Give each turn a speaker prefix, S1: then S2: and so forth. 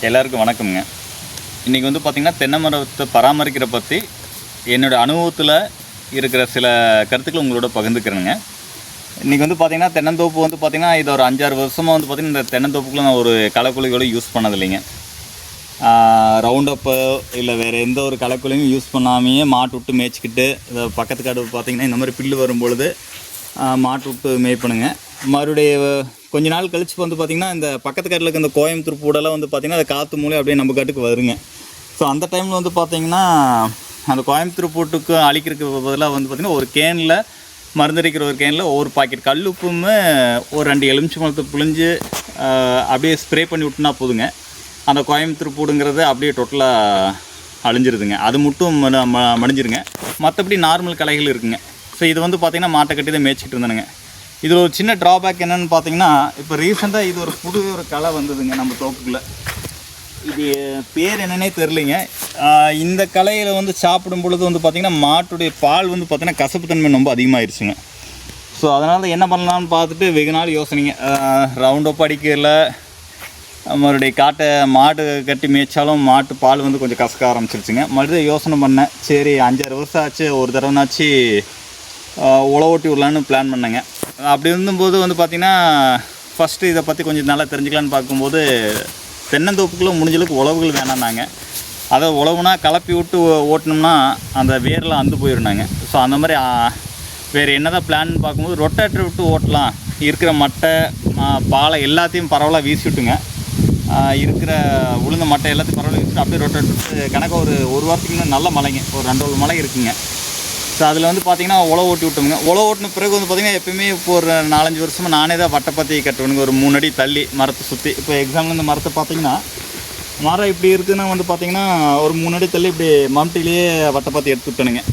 S1: எல்லாருக்கும் வணக்கம்ங்க. இன்றைக்கி வந்து பார்த்திங்கன்னா தென்னை மரத்தை பராமரிக்கிற பற்றி என்னோடய அனுபவத்தில் இருக்கிற சில கருத்துக்களை உங்களோட பகிர்ந்துக்கிறேங்க. இன்றைக்கி வந்து பார்த்திங்கன்னா தென்னந்தோப்பு வந்து பார்த்திங்கன்னா இது ஒரு 5-6 வருஷமாக வந்து பார்த்திங்கன்னா இந்த தென்னந்தோப்புக்குள்ள நான் ஒரு களைக்கொல்லியோட யூஸ் பண்ணதில்லைங்க. ரவுண்டப்போ இல்லை வேறு எந்த ஒரு களைக்கொல்லியும் யூஸ் பண்ணாமையே மாட்டு விட்டு மேய்ச்சிக்கிட்டு இந்த பக்கத்து காடு பார்த்திங்கன்னா இந்த மாதிரி பில்லு வரும்பொழுது மாட்டு விட்டு மேய்ப்பணுங்க. மறுபடியும் கொஞ்ச நாள் கழிச்சு வந்து பார்த்திங்கன்னா இந்த பக்கத்து காட்டில் இருக்க இந்த கோயம்புத்தூர் பூடெல்லாம் வந்து பார்த்திங்கன்னா அது காற்று மூலம் அப்படியே நம்ம காட்டுக்கு வருங்க. ஸோ அந்த டைமில் வந்து பார்த்திங்கன்னா அந்த கோயம்புத்தூர் பூட்டுக்கு அழிக்கிறதுக்கு பதிலாக வந்து பார்த்திங்கன்னா ஒரு கேனில் மருந்தடிக்கிற ஒரு கேனில் ஒவ்வொரு பாக்கெட் கல் உப்புமே ஒரு 2 எலுமிச்சம்பழத்தை புழிஞ்சு அப்படியே ஸ்ப்ரே பண்ணி விட்டுனா போதுங்க. அந்த கோயம்புத்தூர் பூடுங்கிறது அப்படியே டோட்டலாக அழிஞ்சிருதுங்க. அது மட்டும் மடிஞ்சிருங்க. மற்றபடி நார்மல் களைகள் இருக்குங்க. ஸோ இது வந்து பார்த்திங்கன்னா மாட்டை கட்டி தான் மேய்ச்சிக்கிட்டு இருந்தானுங்க. இதில் ஒரு சின்ன ட்ராபேக் என்னென்னு பார்த்தீங்கன்னா, இப்போ ரீசெண்டாக இது ஒரு களை வந்ததுங்க நம்ம தோப்புக்குள்ளே. இது பேர் என்னன்னே தெரிலிங்க. இந்த களையில் வந்து சாப்பிடும் பொழுது வந்து பார்த்திங்கன்னா மாட்டுடைய பால் வந்து பார்த்திங்கன்னா கசப்புத்தன்மை ரொம்ப அதிகமாகிடுச்சுங்க. ஸோ அதனால் என்ன பண்ணலான்னு பார்த்துட்டு வெகு நாள் யோசனைங்க. ரவுண்டப் அடிக்கல, மறுபடியும் காட்டை மாடு கட்டி மேய்ச்சாலும் மாட்டு பால் வந்து கொஞ்சம் கசக்க ஆரம்பிச்சிருச்சுங்க. மறுபடியும் யோசனை பண்ணேன், சரி 5-6 வருஷம் ஆச்சு, ஒரு தடவைனாச்சு உழவு ஓட்டி விடலான்னு பிளான் பண்ணேங்க. அப்படி இருந்தபோது வந்து பார்த்திங்கன்னா ஃபஸ்ட்டு இதை பற்றி கொஞ்சம் நல்லா தெரிஞ்சுக்கலான்னு பார்க்கும்போது தென்னந்தோப்புக்குள்ளே முடிஞ்சளவுக்கு உழவுகள் வேணான்னாங்க. அதை உழவுனா கலப்பி விட்டு ஓட்டினோம்னா அந்த வேரில் அந்து போயிருந்தாங்க. ஸோ அந்த மாதிரி வேறு என்ன தான் பிளான் பார்க்கும்போது ரொட்டேட்டர் விட்டு ஓட்டலாம், இருக்கிற மட்டை பாலை எல்லாத்தையும் பரவலாக வீசி விட்டுங்க, இருக்கிற உளுந்த மட்டை எல்லாத்தையும் பரவலாக வீசிட்டு அப்படியே ரொட்டேட்டர் விட்டு கணக்காக ஒரு வாரத்துக்கு இன்னும் நல்ல மலைங்க, ஒரு 2 மலை இருக்குங்க. ஸோ அதில் வந்து பார்த்திங்கன்னா உழவு ஓட்டி விட்டோமுங்க. உழவு ஓட்டின பிறகு வந்து பார்த்திங்கன்னா எப்போயுமே இப்போ ஒரு 4-5 வருஷமாக நானே தான் வட்டைப்பாத்தி கட்டுவேனுங்க. ஒரு 3 அடி தள்ளி மரத்தை சுற்றி. இப்போ எக்ஸாம்பிள் இந்த மரத்தை பார்த்திங்கன்னா மரம் இப்படி இருக்குதுன்னா வந்து பார்த்திங்கன்னா ஒரு 3 அடி தள்ளி இப்படி மம்ட்டிலேயே வட்டைப்பாத்தி எடுத்து விட்டணுங்க.